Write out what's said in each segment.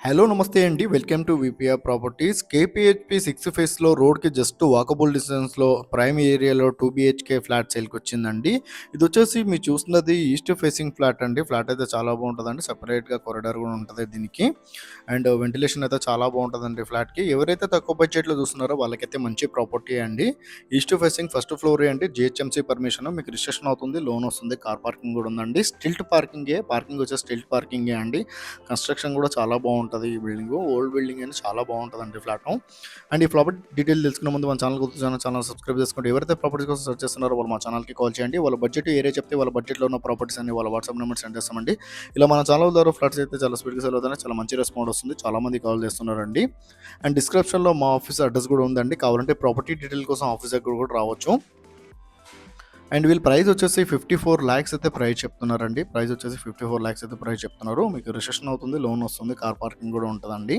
Hello నమస్తే అండి. Welcome to VPR properties. KPHP 6 ఫేస్‌లో రోడ్‌కి జస్ట్ వాకబుల్ డిస్టెన్స్‌లో ప్రైమ్ ఏరియాలో 2 బీహెచ్‌కే ఫ్లాట్ సేల్‌కొచ్చిందండి. ఇదొచ్చేసి మీరు చూస్తున్నది ఈస్ట్ ఫేసింగ్ ఫ్లాట్ అండి. ఫ్లాట్ అయితే చాలా బాగుంటదండి. సెపరేట్‌గా కారిడార్ కూడా ఉంటది దీనికి. అండ్ వెంటిలేషన్ అయితే చాలా బాగుంటదండి ఫ్లాట్‌కి. ఎవరైతే తక్కువ బడ్జెట్‌లో చూస్తున్నారో వాళ్ళకైతే మంచి ప్రాపర్టీ అండి. ఈస్ట్ ఫేసింగ్ ఫస్ట్ ఫ్లోరే అండి. జీహెచ్ఎంసీ పర్మిషన్ మీకు రిజిస్ట్రేషన్ అవుతుంది. లోన్ వస్తుంది. కార్ పార్కింగ్ కూడా ఉందండి. స్టిల్ట్ పార్కింగే. పార్కింగ్ వచ్చేసి స్టిల్ట్ పార్కింగే అండి. కన్స్ట్రక్షన్ కూడా చాలా బాగుంటుంది. ఈ బిల్డింగ్ ఓల్డ్ బిల్డింగ్ అని చాలా బాగుంటుందండి ఫ్లాట్. అండ్ ఈ ప్రాపర్టీ డీటెయిల్ తెలుసుకునే ముందు మన ఛానల్ సబ్స్క్రైబ్ చేసుకోండి. ఎవరైతే ప్రాపర్టీస్ కోసం సెర్చ్ చేస్తున్నారో వాళ్ళు మా ఛానల్కి కాల్ చేయండి. వాళ్ళ బడ్జెట్ ఏరియా చెప్తే వాళ్ళ బడ్జెట్లో ఉన్న ప్రాపర్టీస్ అన్ని వాళ్ళ వాట్సాప్ నెంబర్ సెండ్ చేస్తామండి. ఇలా మన ఛానల్ ద్వారా ఫ్లాట్స్ అయితే చాలా స్పీడ్గా సెల్ అవుతాయి. చాలా మంచి రెస్పాన్స్ వస్తుంది. చాలా మంది కాల్ చేస్తున్నారండి. అండ్ డిస్క్రిప్షన్లో మా ఆఫీస్ అడ్రస్ కూడా ఉందండి. కావాలంటే ప్రాపర్టీ డీటెయిల్ కోసం ఆఫీస్ దగ్గర కూడా రావచ్చు. అండ్ వీళ్ళ ప్రైస్ వచ్చేసి 54 lakhs అయితే ప్రైస్ చెప్తున్నారండి. ప్రైస్ వచ్చేసి 54 lakhs అయితే ప్రైస్ చెప్తున్నారు. మీకు రిజిస్ట్రేషన్ అవుతుంది. లోన్ వస్తుంది. కార్ పార్కింగ్ కూడా ఉంటుందండి.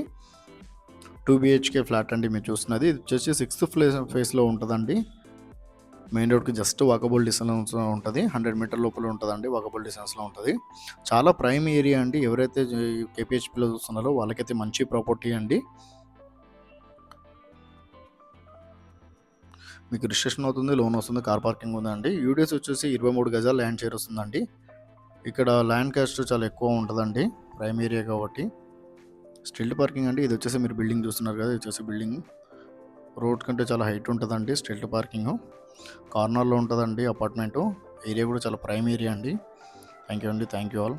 2 బీహెచ్కే ఫ్లాట్ అండి మీరు చూస్తున్నది. ఇది వచ్చేసి 6th ఫేస్లో ఉంటుందండి. మెయిన్ రోడ్కి జస్ట్ వాకబుల్ డిస్టెన్స్లో ఉంటుంది. 100 మీటర్ లోపల ఉంటుందండి. వాకబుల్ డిస్టెన్స్లో ఉంటుంది. చాలా ప్రైమ్ ఏరియా అండి. ఎవరైతే కేపీహెచ్పీలో చూస్తున్నారో వాళ్ళకైతే మంచి ప్రాపర్టీ అండి. మీకు రిజిస్ట్రేషన్ అవుతుంది. లోన్ వస్తుంది. కార్ పార్కింగ్ ఉందండి. యూడిఎస్ వచ్చేసి 23 గజాలు ల్యాండ్ షేర్ వస్తుందండి. ఇక్కడ ల్యాండ్ కాస్ట్ చాలా ఎక్కువ ఉంటుందండి. ప్రైమ్ ఏరియా కాబట్టి. స్టిల్ట్ పార్కింగ్ అండి. ఇది వచ్చేసి మీరు బిల్డింగ్ చూస్తున్నారు కదా, ఇది వచ్చేసి బిల్డింగ్ రోడ్ కంటే చాలా హైట్ ఉంటుందండి. స్టిల్ట్ పార్కింగ్ కార్నర్లో ఉంటుందండి అపార్ట్మెంటు. ఏరియా కూడా చాలా ప్రైమ్ ఏరియా అండి. థ్యాంక్ యూ అండి. Thank you all.